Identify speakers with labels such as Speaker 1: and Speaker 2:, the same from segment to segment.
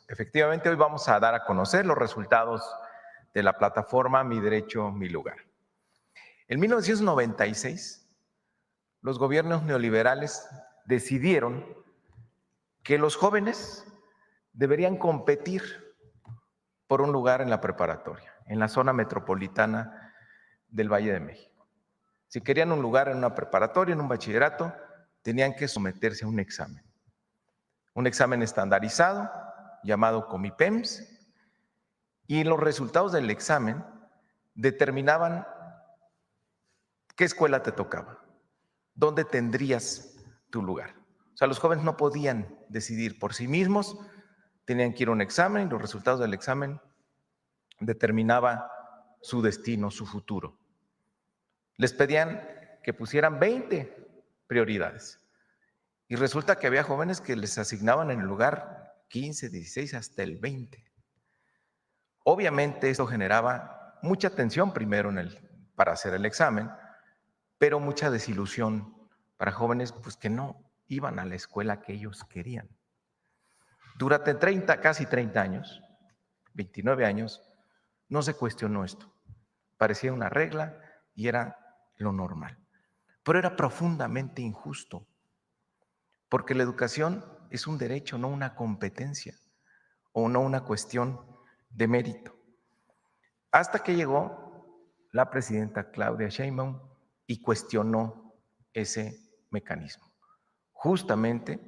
Speaker 1: efectivamente hoy vamos a dar a conocer los resultados de la plataforma Mi Derecho, Mi Lugar. En 1996, los gobiernos neoliberales decidieron que los jóvenes deberían competir por un lugar en la preparatoria, en la zona metropolitana del Valle de México. Si querían un lugar en una preparatoria, en un bachillerato, tenían que someterse a un examen estandarizado llamado Comipems, y los resultados del examen determinaban qué escuela te tocaba, dónde tendrías tu lugar. O sea, los jóvenes no podían decidir por sí mismos, tenían que ir a un examen y los resultados del examen determinaban su destino, su futuro. Les pedían que pusieran 20 prioridades y resulta que había jóvenes que les asignaban en el lugar 15, 16, hasta el 20. Obviamente esto generaba mucha tensión primero para hacer el examen, pero mucha desilusión para jóvenes pues, que no iban a la escuela que ellos querían. Durante casi 30 años, 29 años, no se cuestionó esto. Parecía una regla y era lo normal. Pero era profundamente injusto, porque la educación es un derecho, no una competencia, o no una cuestión de mérito. Hasta que llegó la presidenta Claudia Sheinbaum y cuestionó ese mecanismo, justamente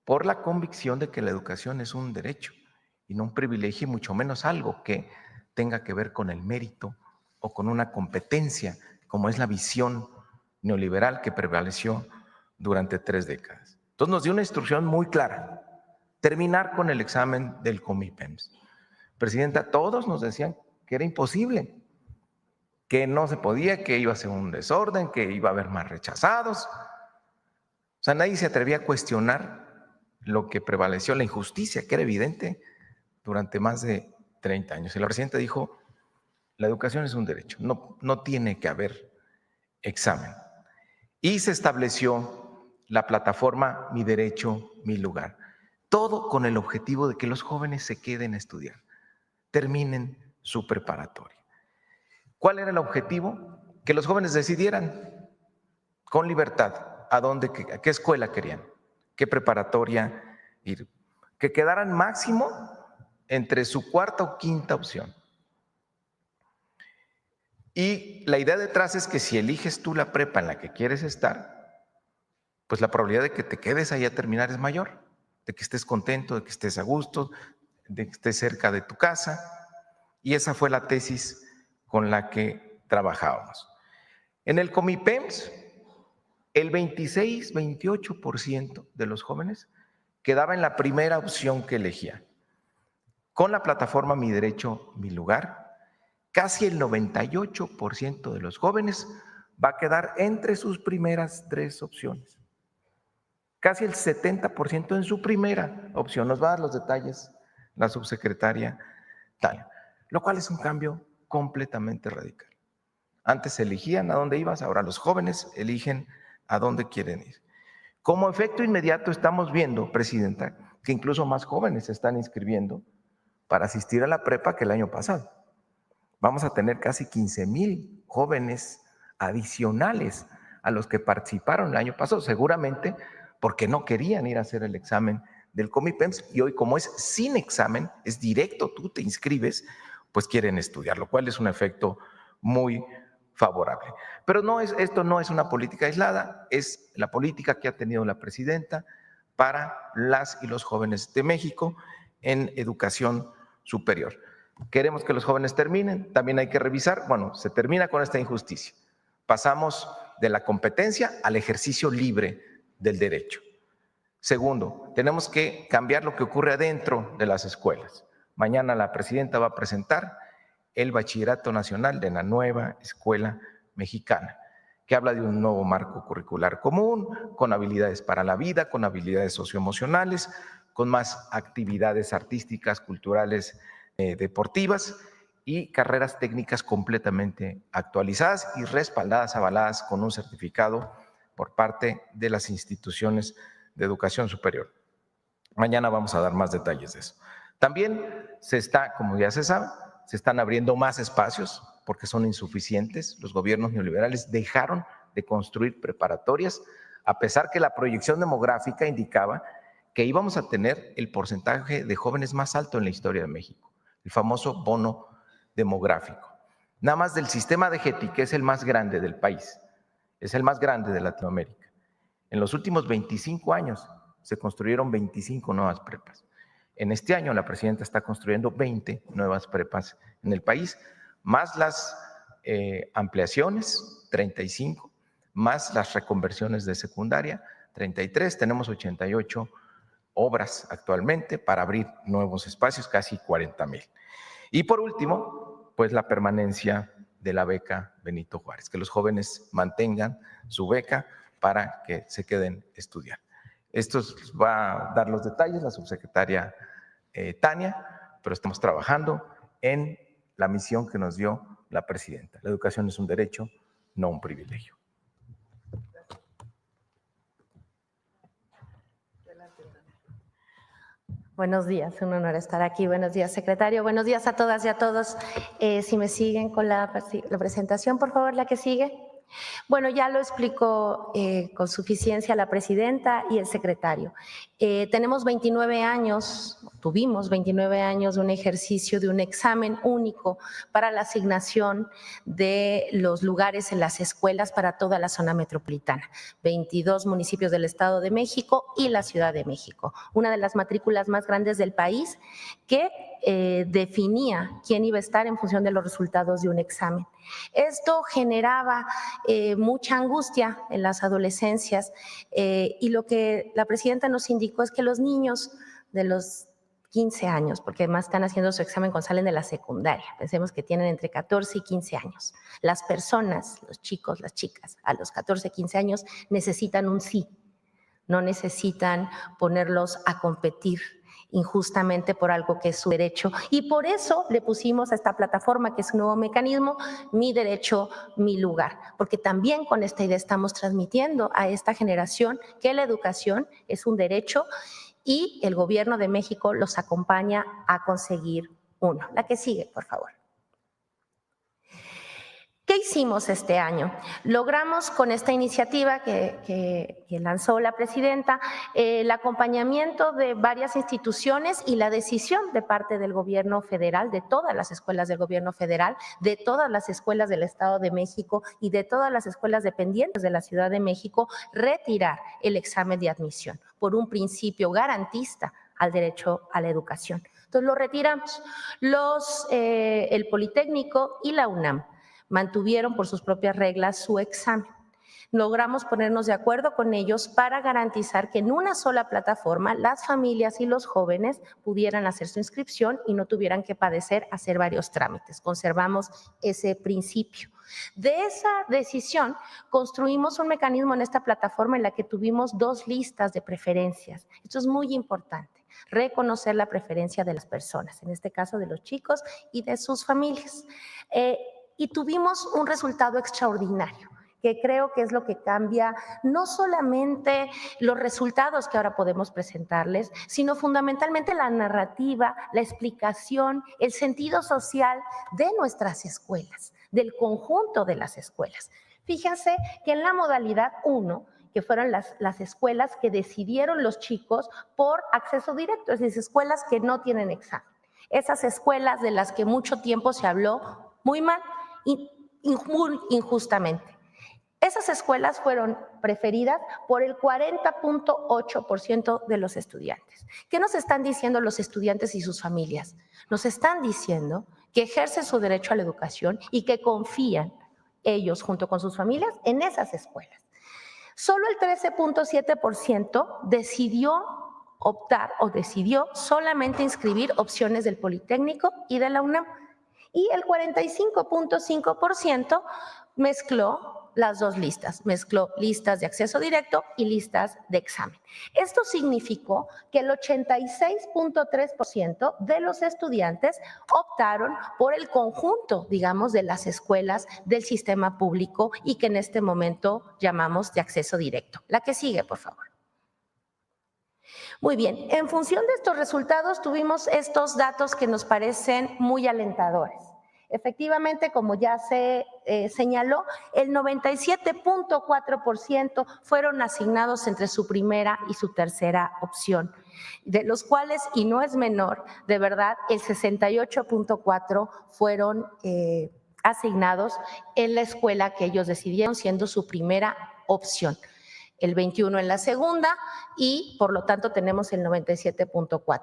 Speaker 1: por la convicción de que la educación es un derecho y no un privilegio, y mucho menos algo que tenga que ver con el mérito o con una competencia, como es la visión neoliberal que prevaleció durante 3 décadas. Entonces nos dio una instrucción muy clara: terminar con el examen del Comipems. Presidenta, todos nos decían que era imposible, que no se podía, que iba a ser un desorden, que iba a haber más rechazados. O sea, nadie se atrevía a cuestionar lo que prevaleció, la injusticia, que era evidente durante más de 30 años. Y la presidenta dijo, la educación es un derecho, no tiene que haber examen. Y se estableció la plataforma Mi Derecho, Mi Lugar. Todo con el objetivo de que los jóvenes se queden a estudiar, terminen su preparatoria. ¿Cuál era el objetivo? Que los jóvenes decidieran con libertad a qué escuela querían, qué preparatoria ir, que quedaran máximo entre su cuarta o quinta opción. Y la idea detrás es que si eliges tú la prepa en la que quieres estar, pues la probabilidad de que te quedes ahí a terminar es mayor, de que estés contento, de que estés a gusto, de que estés cerca de tu casa. Y esa fue la tesis con la que trabajábamos. En el Comipems, el 26-28% de los jóvenes quedaba en la primera opción que elegía. Con la plataforma Mi Derecho, Mi Lugar, casi el 98% de los jóvenes va a quedar entre sus primeras 3 opciones. Casi el 70% en su primera opción. Nos va a dar los detalles la subsecretaria Tania, lo cual es un cambio completamente radical. Antes elegían a dónde ibas, ahora los jóvenes eligen a dónde quieren ir. Como efecto inmediato estamos viendo, Presidenta, que incluso más jóvenes se están inscribiendo para asistir a la prepa que el año pasado. Vamos a tener casi 15,000 jóvenes adicionales a los que participaron el año pasado, seguramente porque no querían ir a hacer el examen del Comipems, y hoy, como es sin examen, es directo, tú te inscribes, pues quieren estudiar, lo cual es un efecto muy favorable. Pero esto no es una política aislada, es la política que ha tenido la presidenta para las y los jóvenes de México en educación superior. Queremos que los jóvenes terminen, también hay que revisar, se termina con esta injusticia. Pasamos de la competencia al ejercicio libre del derecho. Segundo, tenemos que cambiar lo que ocurre adentro de las escuelas. Mañana la presidenta va a presentar el Bachillerato Nacional de la nueva escuela mexicana, que habla de un nuevo marco curricular común, con habilidades para la vida, con habilidades socioemocionales, con más actividades artísticas, culturales, deportivas y carreras técnicas completamente actualizadas y respaldadas, avaladas con un certificado por parte de las instituciones de educación superior. Mañana vamos a dar más detalles de eso. También como ya se sabe, se están abriendo más espacios porque son insuficientes. Los gobiernos neoliberales dejaron de construir preparatorias, a pesar que la proyección demográfica indicaba que íbamos a tener el porcentaje de jóvenes más alto en la historia de México, el famoso bono demográfico. Nada más del sistema de GETI, que es el más grande del país, es el más grande de Latinoamérica. En los últimos 25 años se construyeron 25 nuevas prepas. En este año la presidenta está construyendo 20 nuevas prepas en el país, más las ampliaciones, 35, más las reconversiones de secundaria, 33. Tenemos 88 obras actualmente para abrir nuevos espacios, casi 40,000. Y por último, pues la permanencia de la beca Benito Juárez, que los jóvenes mantengan su beca para que se queden estudiando. Esto va a dar los detalles la subsecretaria Tania, pero estamos trabajando en la misión que nos dio la presidenta. La educación es un derecho, no un privilegio.
Speaker 2: Buenos días, un honor estar aquí. Buenos días, secretario. Buenos días a todas y a todos. Si me siguen con la presentación, por favor, la que sigue. Bueno, ya lo explicó con suficiencia la presidenta y el secretario. Tenemos 29 años, tuvimos 29 años de un ejercicio de un examen único para la asignación de los lugares en las escuelas para toda la zona metropolitana, 22 municipios del Estado de México y la Ciudad de México, una de las matrículas más grandes del país que definía quién iba a estar en función de los resultados de un examen. Esto generaba mucha angustia en las adolescencias y lo que la presidenta nos indicó es que los niños de los 15 años, porque además están haciendo su examen cuando salen de la secundaria, pensemos que tienen entre 14 y 15 años. Las personas, los chicos, las chicas, a los 14, 15 años necesitan un sí, no necesitan ponerlos a competir injustamente por algo que es su derecho, y por eso le pusimos a esta plataforma, que es un nuevo mecanismo, Mi Derecho, Mi Lugar, porque también con esta idea estamos transmitiendo a esta generación que la educación es un derecho y el gobierno de México los acompaña a conseguir uno. La que sigue, por favor. ¿Qué hicimos este año? Logramos con esta iniciativa que lanzó la presidenta el acompañamiento de varias instituciones y la decisión de parte del gobierno federal, de todas las escuelas del gobierno federal, de todas las escuelas del Estado de México y de todas las escuelas dependientes de la Ciudad de México, retirar el examen de admisión por un principio garantista al derecho a la educación. Entonces lo retiramos. El Politécnico y la UNAM mantuvieron por sus propias reglas su examen. Logramos ponernos de acuerdo con ellos para garantizar que en una sola plataforma las familias y los jóvenes pudieran hacer su inscripción y no tuvieran que padecer hacer varios trámites. Conservamos ese principio. De esa decisión construimos un mecanismo en esta plataforma en la que tuvimos 2 listas de preferencias. Esto es muy importante, reconocer la preferencia de las personas, en este caso de los chicos y de sus familias. Y tuvimos un resultado extraordinario, que creo que es lo que cambia no solamente los resultados que ahora podemos presentarles, sino fundamentalmente la narrativa, la explicación, el sentido social de nuestras escuelas, del conjunto de las escuelas. Fíjense que en la modalidad 1, que fueron las escuelas que decidieron los chicos por acceso directo, es decir, escuelas que no tienen examen. Esas escuelas de las que mucho tiempo se habló muy mal, muy injustamente. Esas escuelas fueron preferidas por el 40.8% de los estudiantes. ¿Qué nos están diciendo los estudiantes y sus familias? Nos están diciendo que ejercen su derecho a la educación y que confían ellos junto con sus familias en esas escuelas. Solo el 13.7% decidió optar o decidió solamente inscribir opciones del Politécnico y de la UNAM. Y el 45.5% mezcló las 2 listas, mezcló listas de acceso directo y listas de examen. Esto significó que el 86.3% de los estudiantes optaron por el conjunto, digamos, de las escuelas del sistema público y que en este momento llamamos de acceso directo. La que sigue, por favor. Muy bien, en función de estos resultados tuvimos estos datos que nos parecen muy alentadores. Efectivamente, como ya se señaló, el 97.4% fueron asignados entre su primera y su tercera opción, de los cuales, y no es menor, de verdad, el 68.4% fueron asignados en la escuela que ellos decidieron siendo su primera opción, el 21 en la segunda y por lo tanto tenemos el 97.4.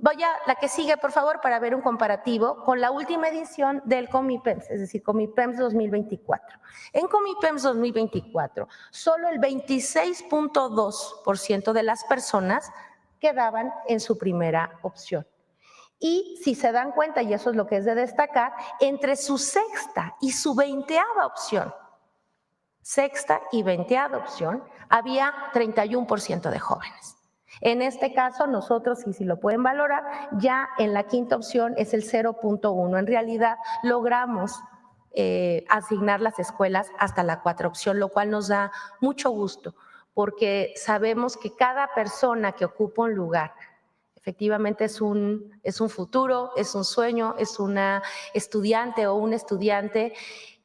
Speaker 2: Voy a la que sigue, por favor, para ver un comparativo con la última edición del Comipems, es decir, Comipems 2024. En Comipems 2024, solo el 26.2% de las personas quedaban en su primera opción. Y si se dan cuenta, y eso es lo que es de destacar, entre su sexta y su 20ª opción, sexta y 20ª opción, había 31% de jóvenes. En este caso, nosotros, y si lo pueden valorar, ya en la quinta opción es el 0.1. En realidad, logramos asignar las escuelas hasta la 4ª opción, lo cual nos da mucho gusto, porque sabemos que cada persona que ocupa un lugar efectivamente es un futuro, es un sueño, es una estudiante o un estudiante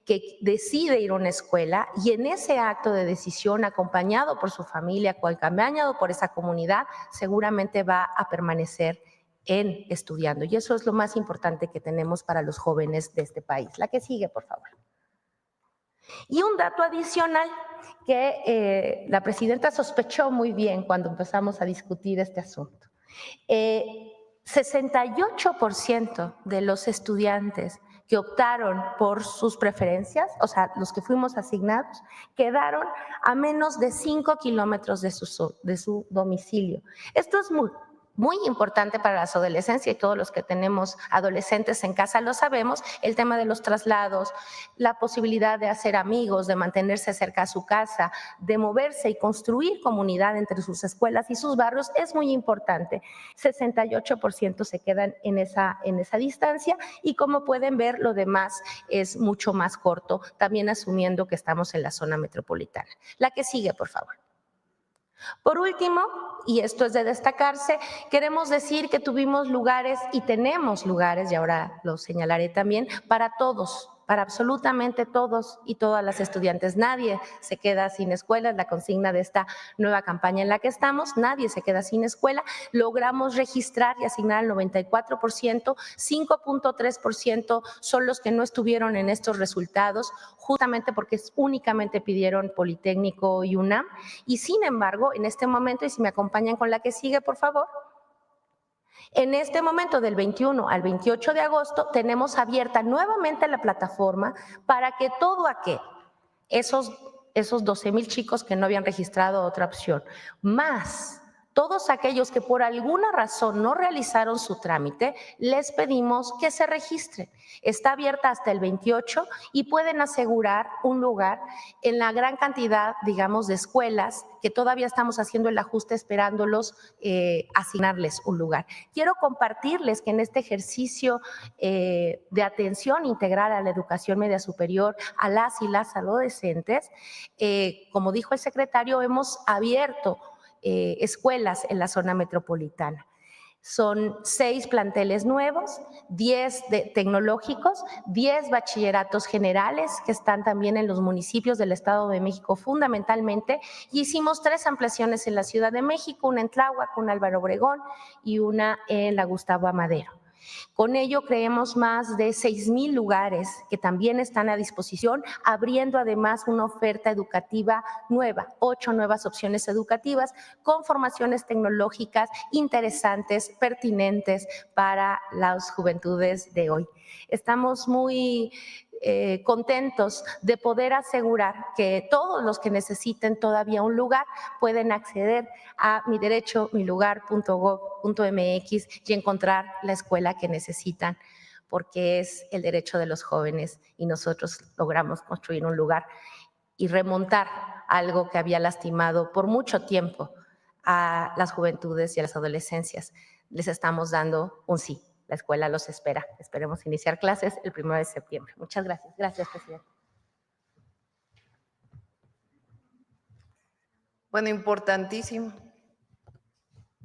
Speaker 2: que decide ir a una escuela y en ese acto de decisión, acompañado por su familia, acompañado por esa comunidad, seguramente va a permanecer estudiando. Y eso es lo más importante que tenemos para los jóvenes de este país. La que sigue, por favor. Y un dato adicional que la presidenta sospechó muy bien cuando empezamos a discutir este asunto. 68% de los estudiantes que optaron por sus preferencias, o sea, los que fuimos asignados, quedaron a menos de 5 kilómetros de su domicilio. Esto es muy importante para las adolescencias y todos los que tenemos adolescentes en casa lo sabemos, el tema de los traslados, la posibilidad de hacer amigos, de mantenerse cerca a su casa, de moverse y construir comunidad entre sus escuelas y sus barrios es muy importante. 68% se quedan en esa distancia y como pueden ver lo demás es mucho más corto, también asumiendo que estamos en la zona metropolitana. La que sigue, por favor. Por último, y esto es de destacarse, queremos decir que tuvimos lugares y tenemos lugares, y ahora lo señalaré también, para todos, para absolutamente todos y todas las estudiantes. Nadie se queda sin escuela, es la consigna de esta nueva campaña en la que estamos, nadie se queda sin escuela. Logramos registrar y asignar el 94%, 5.3% son los que no estuvieron en estos resultados, justamente porque únicamente pidieron Politécnico y UNAM, y sin embargo, en este momento, y si me acompañan con la que sigue, por favor, en este momento, del 21 al 28 de agosto, tenemos abierta nuevamente la plataforma para que todo aquel, esos 12,000 chicos que no habían registrado otra opción, más todos aquellos que por alguna razón no realizaron su trámite, les pedimos que se registren. Está abierta hasta el 28 y pueden asegurar un lugar en la gran cantidad, digamos, de escuelas que todavía estamos haciendo el ajuste esperándolos asignarles un lugar. Quiero compartirles que en este ejercicio de atención integral a la educación media superior, a las y las adolescentes, como dijo el secretario, hemos abierto escuelas en la zona metropolitana. Son 6 planteles nuevos, 10 tecnológicos, 10 bachilleratos generales que están también en los municipios del Estado de México fundamentalmente, y hicimos 3 ampliaciones en la Ciudad de México, una en Tláhuac, una en Álvaro Obregón y una en la Gustavo Amadero. Con ello creemos más de 6,000 lugares que también están a disposición, abriendo además una oferta educativa nueva, 8 nuevas opciones educativas con formaciones tecnológicas interesantes, pertinentes para las juventudes de hoy. Estamos muy contentos de poder asegurar que todos los que necesiten todavía un lugar pueden acceder a miderecho.milugar.gov.mx y encontrar la escuela que necesitan, porque es el derecho de los jóvenes y nosotros logramos construir un lugar y remontar algo que había lastimado por mucho tiempo a las juventudes y a las adolescencias. Les estamos dando un sí. La escuela los espera. Esperemos iniciar clases el 1 de septiembre. Muchas gracias. Gracias, presidente.
Speaker 3: Bueno, importantísimo.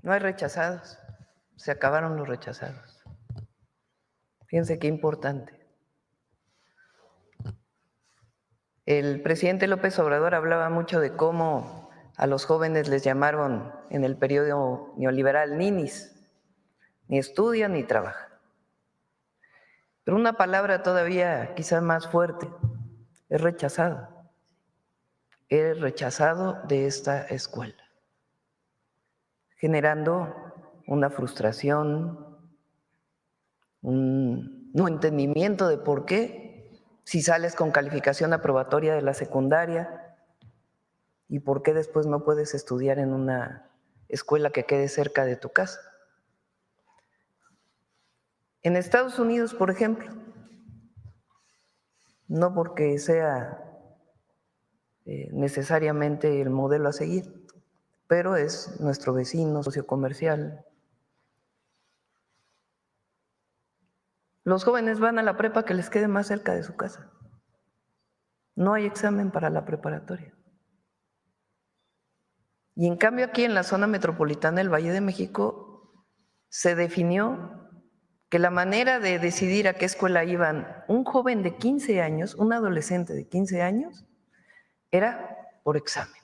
Speaker 3: No hay rechazados, se acabaron los rechazados. Fíjense qué importante. El presidente López Obrador hablaba mucho de cómo a los jóvenes les llamaron en el periodo neoliberal ninis, ni estudian ni trabajan. Pero una palabra todavía quizás más fuerte, es rechazado. Eres rechazado de esta escuela, generando una frustración, un no entendimiento de por qué, si sales con calificación aprobatoria de la secundaria, y por qué después no puedes estudiar en una escuela que quede cerca de tu casa. En Estados Unidos, por ejemplo, no porque sea necesariamente el modelo a seguir, pero es nuestro vecino, socio comercial. Los jóvenes van a la prepa que les quede más cerca de su casa. No hay examen para la preparatoria. Y en cambio aquí en la zona metropolitana del Valle de México se definió que la manera de decidir a qué escuela iban un joven de 15 años, un adolescente de 15 años, era por examen.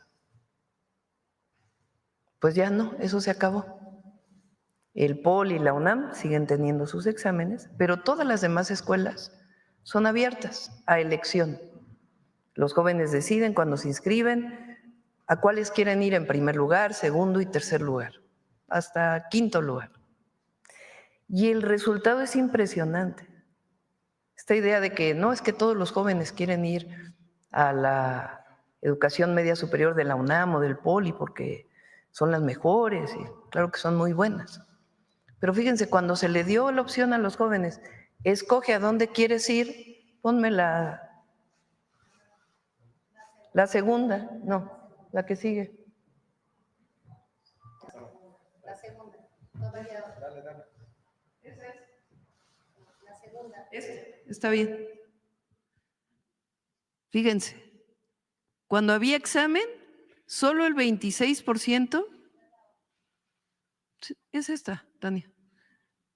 Speaker 3: Pues ya no, eso se acabó. El POL y la UNAM siguen teniendo sus exámenes, pero todas las demás escuelas son abiertas a elección. Los jóvenes deciden cuando se inscriben a cuáles quieren ir en primer lugar, segundo y tercer lugar, hasta quinto lugar. Y el resultado es impresionante. Esta idea de que no es que todos los jóvenes quieren ir a la educación media superior de la UNAM o del POLI porque son las mejores, y claro que son muy buenas. Pero fíjense, cuando se le dio la opción a los jóvenes, escoge a dónde quieres ir, ponme la segunda, no, la que sigue.
Speaker 2: La segunda. Dale. Esa es. La segunda.
Speaker 3: Está bien. Fíjense, cuando había examen, solo el 26%, es esta, Tania.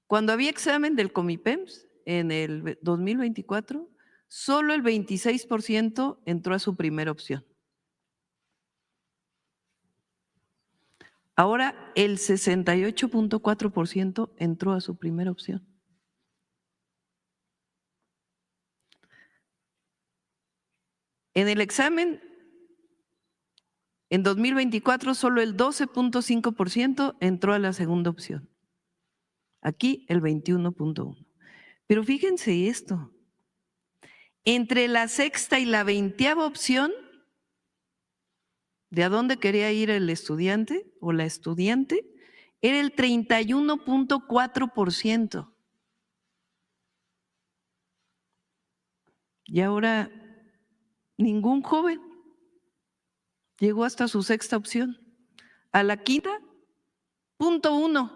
Speaker 3: Cuando había examen del Comipems en el 2024, solo el 26% entró a su primera opción. Ahora el 68.4% entró a su primera opción. En el examen, en 2024, solo el 12.5% entró a la segunda opción. Aquí el 21.1%. Pero fíjense esto, entre la sexta y la 20ª opción, de a dónde quería ir el estudiante o la estudiante, era el 31.4%. Y ahora ningún joven llegó hasta su sexta opción. A la quinta, 0.1.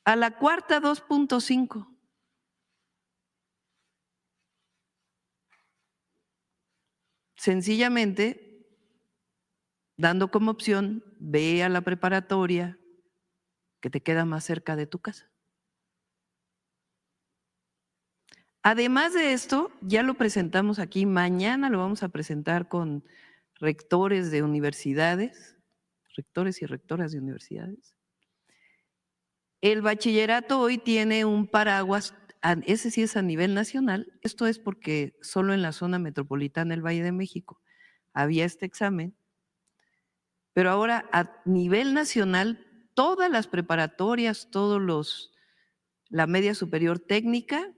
Speaker 3: A la cuarta, 2.5. Sencillamente, dando como opción, ve a la preparatoria que te queda más cerca de tu casa. Además de esto, ya lo presentamos aquí, mañana lo vamos a presentar con rectores de universidades, rectores y rectoras de universidades. El bachillerato hoy tiene un paraguas, ese sí es a nivel nacional, esto es porque solo en la zona metropolitana del Valle de México había este examen, pero ahora a nivel nacional todas las preparatorias, la media superior técnica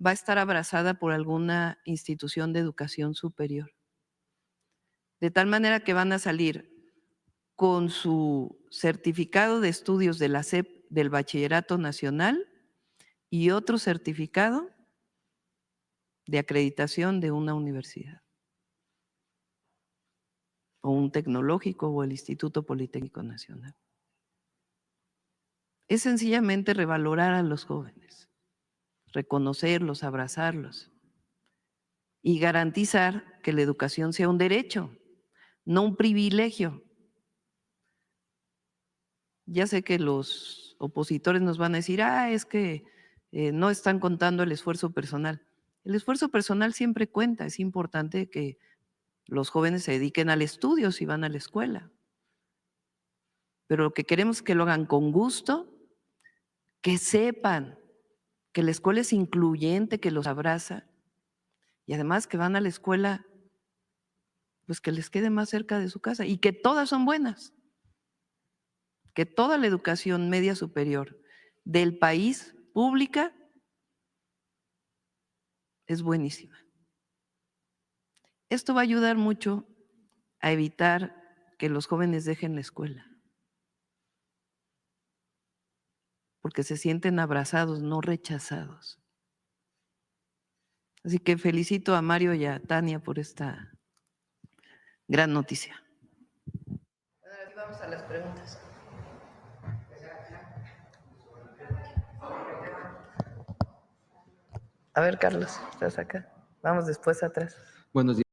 Speaker 3: va a estar abrazada por alguna institución de educación superior. De tal manera que van a salir con su certificado de estudios de la SEP del Bachillerato Nacional y otro certificado de acreditación de una universidad o un tecnológico o el Instituto Politécnico Nacional. Es sencillamente revalorar a los jóvenes, reconocerlos, abrazarlos y garantizar que la educación sea un derecho, no un privilegio. Ya sé que los opositores nos van a decir, es que no están contando el esfuerzo personal. El esfuerzo personal siempre cuenta, es importante que los jóvenes se dediquen al estudio si van a la escuela. Pero lo que queremos es que lo hagan con gusto, que sepan que la escuela es incluyente, que los abraza, y además que van a la escuela, pues que les quede más cerca de su casa y que todas son buenas, que toda la educación media superior del país pública es buenísima. Esto va a ayudar mucho a evitar que los jóvenes dejen la escuela, porque se sienten abrazados, no rechazados. Así que felicito a Mario y a Tania por esta gran noticia. Ahora sí vamos a las preguntas. A ver, Carlos, estás acá. Vamos después atrás.
Speaker 4: Buenos días.